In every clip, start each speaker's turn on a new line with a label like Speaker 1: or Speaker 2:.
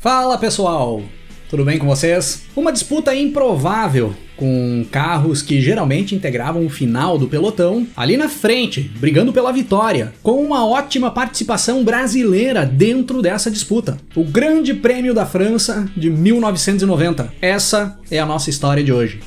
Speaker 1: Fala pessoal, tudo bem com vocês? Uma disputa improvável com carros que geralmente integravam o final do pelotão ali na frente, brigando pela vitória, com uma ótima participação brasileira dentro dessa disputa. O Grande Prêmio da França de 1990. Essa é a nossa história de hoje.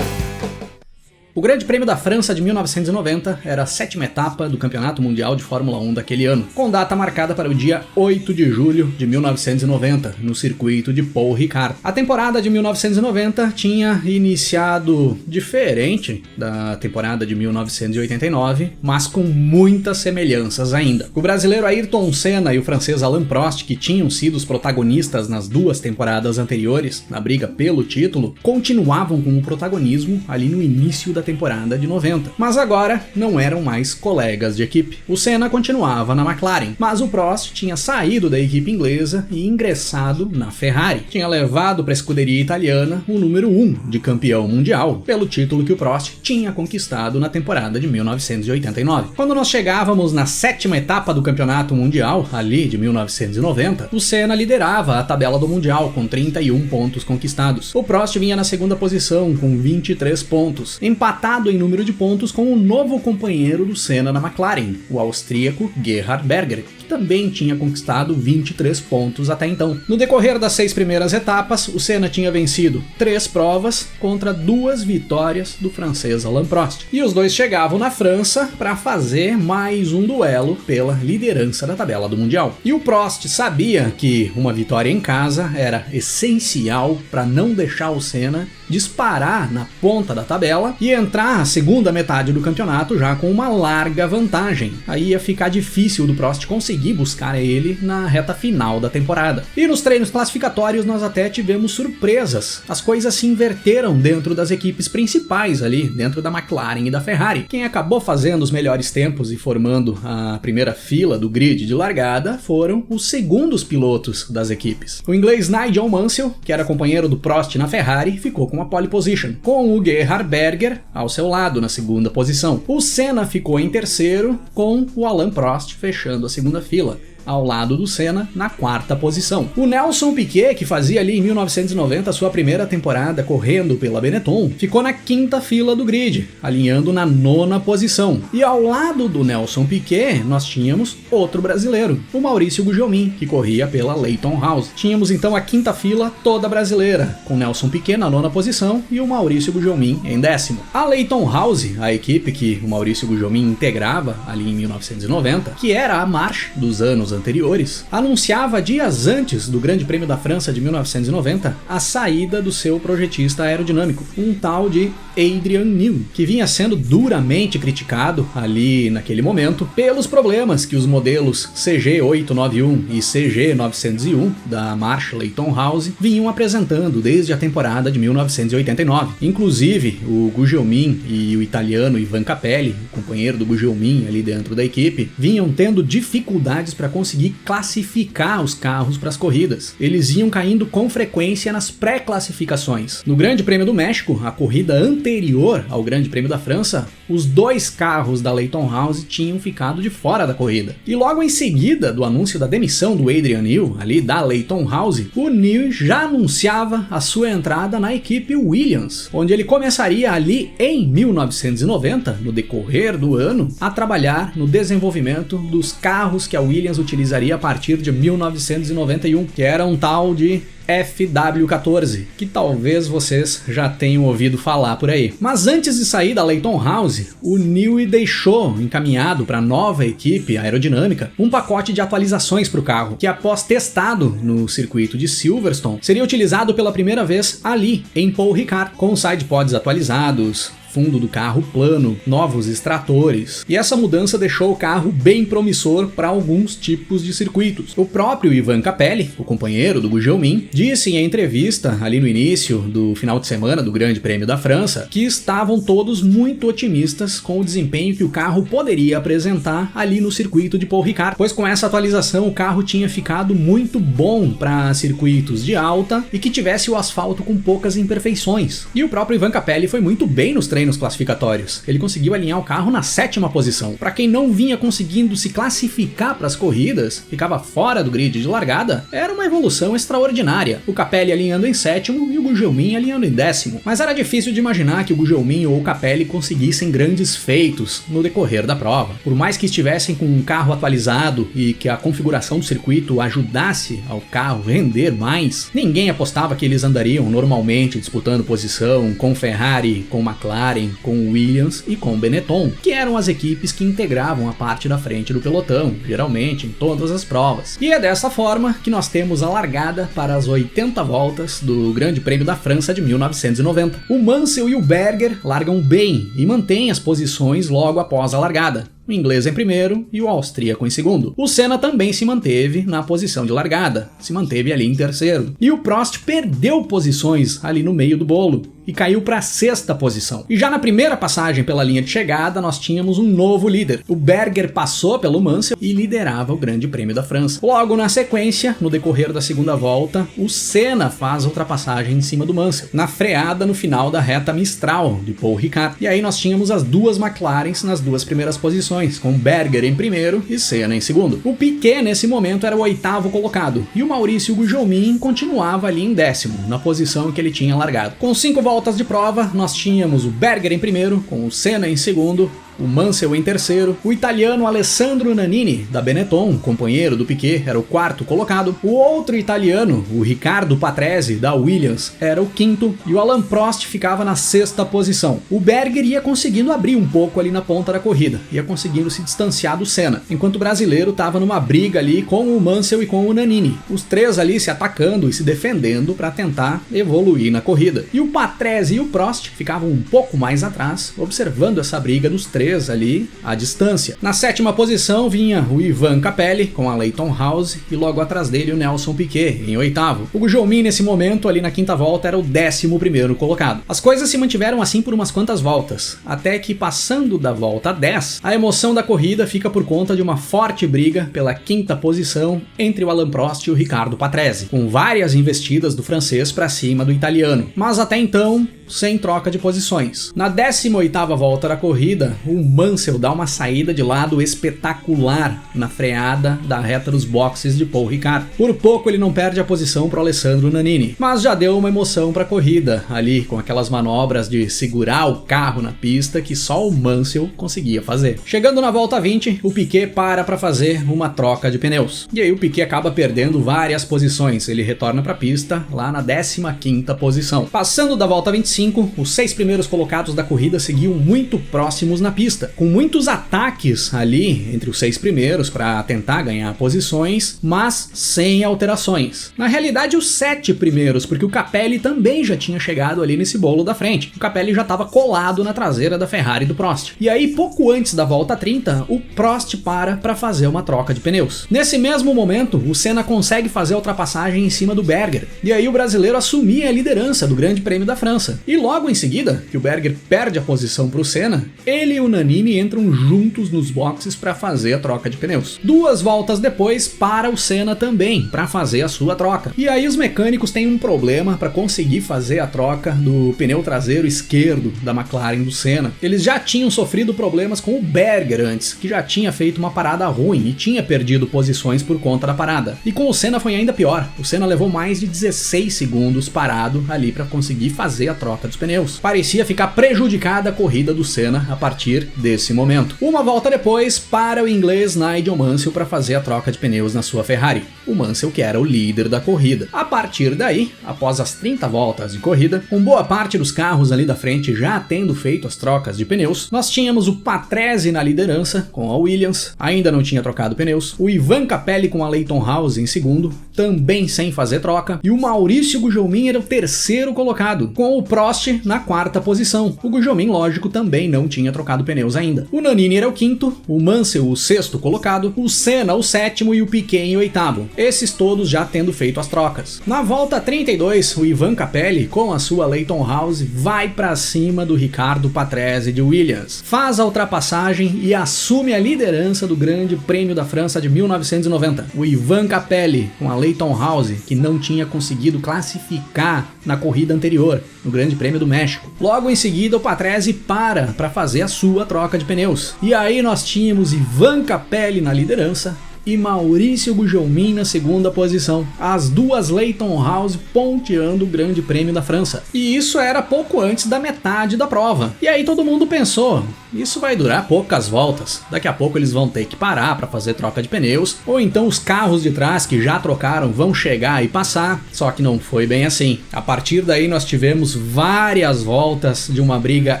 Speaker 1: O Grande Prêmio da França de 1990 era a 7ª etapa do Campeonato Mundial de Fórmula 1 daquele ano, com data marcada para o dia 8 de julho de 1990, no circuito de Paul Ricard. A temporada de 1990 tinha iniciado diferente da temporada de 1989, mas com muitas semelhanças ainda. O brasileiro Ayrton Senna e o francês Alain Prost, que tinham sido os protagonistas nas duas temporadas anteriores, na briga pelo título, continuavam com o protagonismo ali no início da temporada de 90, mas agora não eram mais colegas de equipe. O Senna continuava na McLaren, mas o Prost tinha saído da equipe inglesa e ingressado na Ferrari. Tinha levado para a escuderia italiana o número 1 de campeão mundial, pelo título que o Prost tinha conquistado na temporada de 1989. Quando nós chegávamos na 7ª etapa do campeonato mundial, ali de 1990, o Senna liderava a tabela do mundial com 31 pontos conquistados. O Prost vinha na segunda posição com 23 pontos, empatado em número de pontos com o novo companheiro do Senna na McLaren, o austríaco Gerhard Berger, que também tinha conquistado 23 pontos até então. No decorrer das 6 primeiras etapas, o Senna tinha vencido 3 provas contra 2 vitórias do francês Alain Prost. E os dois chegavam na França para fazer mais um duelo pela liderança da tabela do Mundial. E o Prost sabia que uma vitória em casa era essencial para não deixar o Senna disparar na ponta da tabela e entrar a segunda metade do campeonato já com uma larga vantagem. Aí ia ficar difícil do Prost conseguir buscar ele na reta final da temporada. E nos treinos classificatórios nós até tivemos surpresas. As coisas se inverteram dentro das equipes principais ali, dentro da McLaren e da Ferrari. Quem acabou fazendo os melhores tempos e formando a primeira fila do grid de largada foram os segundos pilotos das equipes. O inglês Nigel Mansell, que era companheiro do Prost na Ferrari, ficou com a pole position, com o Gerhard Berger ao seu lado na segunda posição. O Senna ficou em terceiro, com o Alain Prost fechando a segunda fila, ao lado do Senna na 4ª posição. O Nelson Piquet, que fazia ali em 1990 sua primeira temporada correndo pela Benetton, ficou na 5ª fila do grid, alinhando na 9ª posição. E ao lado do Nelson Piquet, nós tínhamos outro brasileiro, o Maurício Gugelmin, que corria pela Leyton House. Tínhamos então a 5ª fila toda brasileira, com Nelson Piquet na 9ª posição e o Maurício Gugelmin em 10º. A Leyton House, a equipe que o Maurício Gugelmin integrava ali em 1990, que era a March dos anos anteriores, anunciava dias antes do Grande Prêmio da França de 1990 a saída do seu projetista aerodinâmico, um tal de Adrian Newey, que vinha sendo duramente criticado ali naquele momento pelos problemas que os modelos CG891 e CG901 da March Leyton House vinham apresentando desde a temporada de 1989. Inclusive, o Gugelmin e o italiano Ivan Capelli, o companheiro do Gugelmin ali dentro da equipe, vinham tendo dificuldades para conseguir classificar os carros para as corridas. Eles iam caindo com frequência nas pré-classificações. No Grande Prêmio do México, a corrida anterior ao Grande Prêmio da França, os 2 carros da Leyton House tinham ficado de fora da corrida. E logo em seguida do anúncio da demissão do Adrian Newey, ali da Leyton House, o Newey já anunciava a sua entrada na equipe Williams, onde ele começaria ali em 1990, no decorrer do ano, a trabalhar no desenvolvimento dos carros que a Williams utilizaria a partir de 1991, que era um tal de FW14, que talvez vocês já tenham ouvido falar por aí. Mas antes de sair da Leyton House, o Newey deixou encaminhado para a nova equipe aerodinâmica um pacote de atualizações para o carro, que após testado no circuito de Silverstone, seria utilizado pela primeira vez ali, em Paul Ricard, com sidepods atualizados, fundo do carro plano, novos extratores, e essa mudança deixou o carro bem promissor para alguns tipos de circuitos. O próprio Ivan Capelli, o companheiro do Gugelmin, disse em entrevista ali no início do final de semana do Grande Prêmio da França que estavam todos muito otimistas com o desempenho que o carro poderia apresentar ali no circuito de Paul Ricard, pois com essa atualização o carro tinha ficado muito bom para circuitos de alta e que tivesse o asfalto com poucas imperfeições. E o próprio Ivan Capelli foi muito bem nos treinos treinos classificatórios. Ele conseguiu alinhar o carro na 7ª posição. Para quem não vinha conseguindo se classificar para as corridas, ficava fora do grid de largada, era uma evolução extraordinária. O Capelli alinhando em 7º e o Gugelmin alinhando em 10º. Mas era difícil de imaginar que o Gugelmin ou o Capelli conseguissem grandes feitos no decorrer da prova. Por mais que estivessem com um carro atualizado e que a configuração do circuito ajudasse ao carro render mais, ninguém apostava que eles andariam normalmente disputando posição com Ferrari, com McLaren, com Williams e com Benetton, que eram as equipes que integravam a parte da frente do pelotão, geralmente em todas as provas. E é dessa forma que nós temos a largada para as 80 voltas do Grande Prêmio da França de 1990. O Mansell e o Berger largam bem e mantêm as posições logo após a largada. O inglês em primeiro e o austríaco em segundo. O Senna também se manteve na posição de largada, se manteve ali em terceiro. E o Prost perdeu posições ali no meio do bolo e caiu para a 6ª posição. E já na primeira passagem pela linha de chegada, nós tínhamos um novo líder. O Berger passou pelo Mansell e liderava o Grande Prêmio da França. Logo na sequência, no decorrer da segunda volta, o Senna faz a ultrapassagem em cima do Mansell, na freada no final da reta Mistral de Paul Ricard. E aí nós tínhamos as duas McLarens nas duas primeiras posições, com Berger em primeiro e Senna em segundo. O Piquet nesse momento era o 8º colocado e o Maurício Gugelmin continuava ali em 10º, na posição que ele tinha largado. Com 5 voltas de prova, nós tínhamos o Berger em primeiro, com o Senna em segundo, o Mansell em terceiro, o italiano Alessandro Nannini, da Benetton, companheiro do Piquet, era o 4º colocado, o outro italiano, o Riccardo Patrese, da Williams, era o 5º, e o Alain Prost ficava na 6ª posição. O Berger ia conseguindo abrir um pouco ali na ponta da corrida, ia conseguindo se distanciar do Senna, enquanto o brasileiro estava numa briga ali com o Mansell e com o Nannini, os três ali se atacando e se defendendo para tentar evoluir na corrida. E o Patrese e o Prost ficavam um pouco mais atrás, observando essa briga dos três ali à distância. Na 7ª posição vinha o Ivan Capelli com a Leyton House e logo atrás dele o Nelson Piquet em 8º. O Gugelmin nesse momento ali na 5ª volta era o 11º colocado. As coisas se mantiveram assim por umas quantas voltas, até que passando da volta 10, a emoção da corrida fica por conta de uma forte briga pela 5ª posição entre o Alain Prost e o Riccardo Patrese, com várias investidas do francês para cima do italiano, mas até então sem troca de posições. Na 18ª volta da corrida, o Mansell dá uma saída de lado espetacular na freada da reta dos boxes de Paul Ricard. Por pouco ele não perde a posição para o Alessandro Nannini, mas já deu uma emoção para a corrida, ali com aquelas manobras de segurar o carro na pista que só o Mansell conseguia fazer. Chegando na volta 20, o Piquet para fazer uma troca de pneus. E aí o Piquet acaba perdendo várias posições, ele retorna para a pista lá na 15ª posição. Passando da volta 25, os 6 primeiros colocados da corrida seguiam muito próximos na pista, com muitos ataques ali entre os 6 primeiros para tentar ganhar posições, mas sem alterações. Na realidade, os 7 primeiros, porque o Capelli também já tinha chegado ali nesse bolo da frente. O Capelli já estava colado na traseira da Ferrari do Prost. E aí, pouco antes da volta 30, o Prost para fazer uma troca de pneus. Nesse mesmo momento, o Senna consegue fazer a ultrapassagem em cima do Berger. E aí o brasileiro assumia a liderança do Grande Prêmio da França. E logo em seguida, que o Berger perde a posição para o Senna, ele e o Nannini entram juntos nos boxes para fazer a troca de pneus. 2 voltas depois, para o Senna também, para fazer a sua troca. E aí os mecânicos têm um problema para conseguir fazer a troca do pneu traseiro esquerdo da McLaren do Senna. Eles já tinham sofrido problemas com o Berger antes, que já tinha feito uma parada ruim e tinha perdido posições por conta da parada. E com o Senna foi ainda pior. O Senna levou mais de 16 segundos parado ali para conseguir fazer a troca dos pneus. Parecia ficar prejudicada a corrida do Senna a partir desse momento. Uma volta depois, para o inglês Nigel Mansell para fazer a troca de pneus na sua Ferrari. O Mansell que era o líder da corrida. A partir daí, após as 30 voltas de corrida, com boa parte dos carros ali da frente já tendo feito as trocas de pneus, nós tínhamos o Patrese na liderança com a Williams, ainda não tinha trocado pneus, o Ivan Capelli com a Leyton House em segundo, também sem fazer troca, e o Maurício Gugelmin era o 3º colocado, com o Prost na 4ª posição. O Gugelmin, lógico, também não tinha trocado pneus ainda. O Nannini era o 5º, o Mansell o 6º colocado, o Senna o 7º e o Piquet em 8º. Esses todos já tendo feito as trocas. Na volta 32, o Ivan Capelli, com a sua Leyton House, vai para cima do Riccardo Patrese de Williams. Faz a ultrapassagem e assume a liderança do Grande Prêmio da França de 1990. O Ivan Capelli, com a Leyton House, que não tinha conseguido classificar na corrida anterior, no Grande Prêmio do México. Logo em seguida, o Patrese para fazer a sua troca de pneus. E aí nós tínhamos Ivan Capelli na liderança e Maurício Gugelmin na segunda posição. As duas Leyton House ponteando o Grande Prêmio da França. E isso era pouco antes da metade da prova. E aí todo mundo pensou, isso vai durar poucas voltas. Daqui a pouco eles vão ter que parar para fazer troca de pneus, ou então os carros de trás que já trocaram vão chegar e passar. Só que não foi bem assim. A partir daí nós tivemos várias voltas de uma briga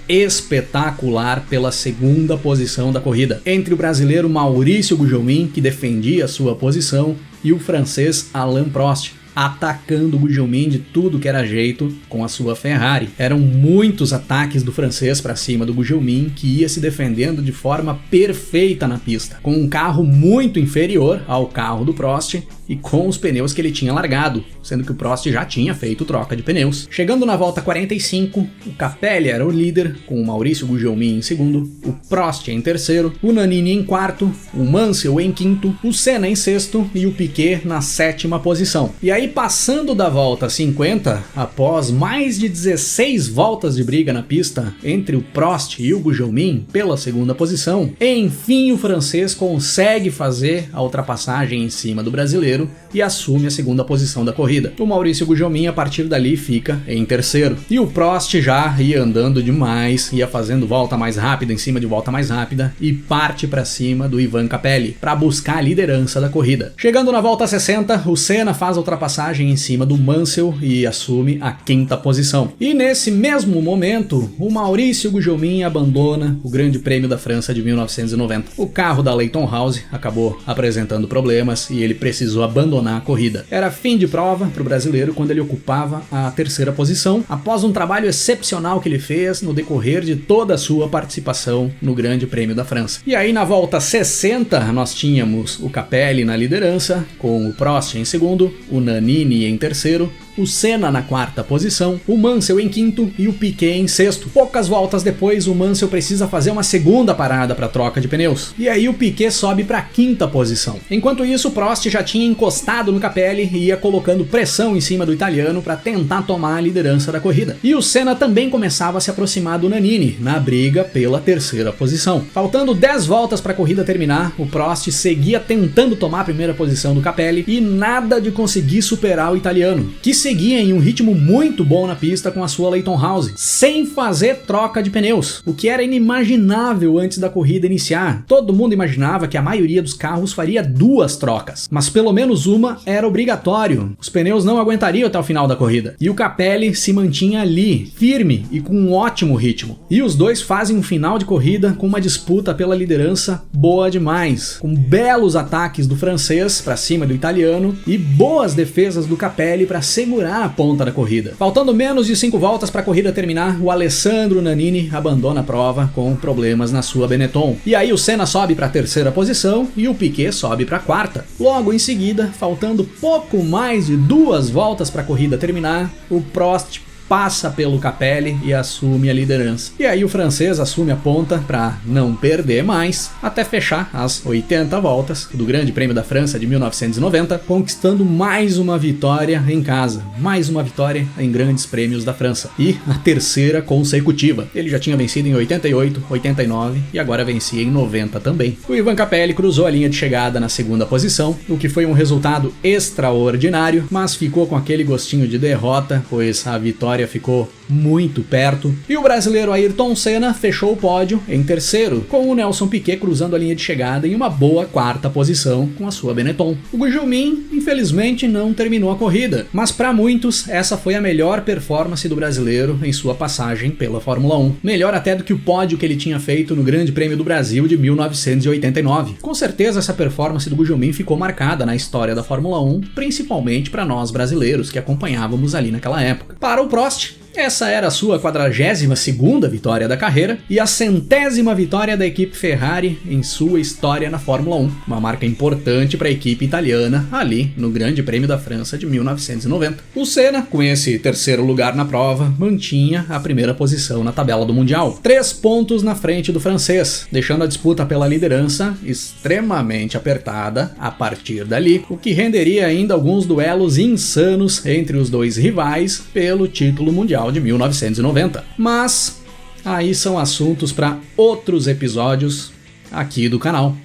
Speaker 1: espetacular pela segunda posição da corrida, entre o brasileiro Maurício Gugelmin, que defendia sua posição, e o francês Alain Prost, atacando o Gugelmin de tudo que era jeito com a sua Ferrari. Eram muitos ataques do francês para cima do Gugelmin, que ia se defendendo de forma perfeita na pista, com um carro muito inferior ao carro do Prost e com os pneus que ele tinha largado, sendo que o Prost já tinha feito troca de pneus. Chegando na volta 45, o Capelli era o líder, com o Maurício Gugelmin em segundo, o Prost em terceiro, o Nannini em quarto, o Mansell em quinto, o Senna em sexto e o Piquet na sétima posição. E aí, passando da volta 50, após mais de 16 voltas de briga na pista entre o Prost e o Gugelmin pela segunda posição, enfim o francês consegue fazer a ultrapassagem em cima do brasileiro e assume a segunda posição da corrida. O Maurício Gugelmin a partir dali fica em terceiro. E o Prost já ia andando demais, ia fazendo volta mais rápida em cima de volta mais rápida e parte para cima do Ivan Capelli para buscar a liderança da corrida. Chegando na volta 60, o Senna faz a ultrapassagem em cima do Mansell e assume a quinta posição. E nesse mesmo momento, o Maurício Gugelmin abandona o Grande Prêmio da França de 1990. O carro da Leyton House acabou apresentando problemas e ele precisou abandonar a corrida. Era fim de prova para o brasileiro quando ele ocupava a terceira posição, após um trabalho excepcional que ele fez no decorrer de toda a sua participação no Grande Prêmio da França. E aí na volta 60 nós tínhamos o Capelli na liderança, com o Prost em segundo, o Nannini em terceiro, o Senna na quarta posição, o Mansell em quinto e o Piquet em sexto. Poucas voltas depois, o Mansell precisa fazer uma segunda parada para troca de pneus. E aí o Piquet sobe para a quinta posição. Enquanto isso, o Prost já tinha encostado no Capelli e ia colocando pressão em cima do italiano para tentar tomar a liderança da corrida. E o Senna também começava a se aproximar do Nannini na briga pela terceira posição. Faltando 10 voltas para a corrida terminar, o Prost seguia tentando tomar a primeira posição do Capelli e nada de conseguir superar o italiano, que seguia em um ritmo muito bom na pista com a sua Leyton House, sem fazer troca de pneus, o que era inimaginável antes da corrida iniciar. Todo mundo imaginava que a maioria dos carros faria 2 trocas, mas pelo menos uma era obrigatório. Os pneus não aguentariam até o final da corrida. E o Capelli se mantinha ali, firme e com um ótimo ritmo. E os dois fazem um final de corrida com uma disputa pela liderança boa demais, com belos ataques do francês para cima do italiano e boas defesas do Capelli para segurar a ponta da corrida. Faltando menos de 5 voltas para a corrida terminar, o Alessandro Nannini abandona a prova com problemas na sua Benetton. E aí o Senna sobe para a terceira posição e o Piquet sobe para a quarta. Logo em seguida, faltando pouco mais de 2 voltas para a corrida terminar, o Prost passa pelo Capelli e assume a liderança. E aí o francês assume a ponta para não perder mais, até fechar as 80 voltas do Grande Prêmio da França de 1990, conquistando mais uma vitória em casa, mais uma vitória em grandes prêmios da França, e a terceira consecutiva. Ele já tinha vencido em 88, 89 e agora vencia em 90 também. O Ivan Capelli cruzou a linha de chegada na segunda posição, o que foi um resultado extraordinário, mas ficou com aquele gostinho de derrota, pois a vitória ficou muito perto. E o brasileiro Ayrton Senna fechou o pódio em terceiro, com o Nelson Piquet cruzando a linha de chegada em uma boa quarta posição com a sua Benetton. O Gugelmin, infelizmente, não terminou a corrida, mas para muitos essa foi a melhor performance do brasileiro em sua passagem pela Fórmula 1. Melhor até do que o pódio que ele tinha feito no Grande Prêmio do Brasil de 1989. Com certeza essa performance do Gugelmin ficou marcada na história da Fórmula 1, principalmente para nós brasileiros que acompanhávamos ali naquela época. Para o Prost, Essa era a sua 42ª vitória da carreira e a 100ª vitória da equipe Ferrari em sua história na Fórmula 1, uma marca importante para a equipe italiana ali no Grande Prêmio da França de 1990. O Senna, com esse terceiro lugar na prova, mantinha a primeira posição na tabela do Mundial, 3 pontos na frente do francês, deixando a disputa pela liderança extremamente apertada a partir dali, o que renderia ainda alguns duelos insanos entre os dois rivais pelo título mundial de 1990. Mas aí são assuntos para outros episódios aqui do canal.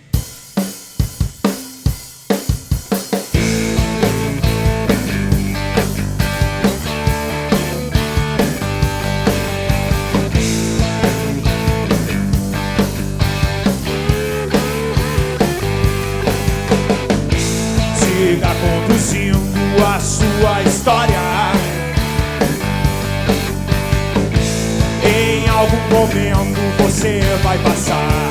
Speaker 2: Siga conduzindo a sua história. Em algum momento você vai passar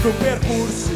Speaker 2: pro percurso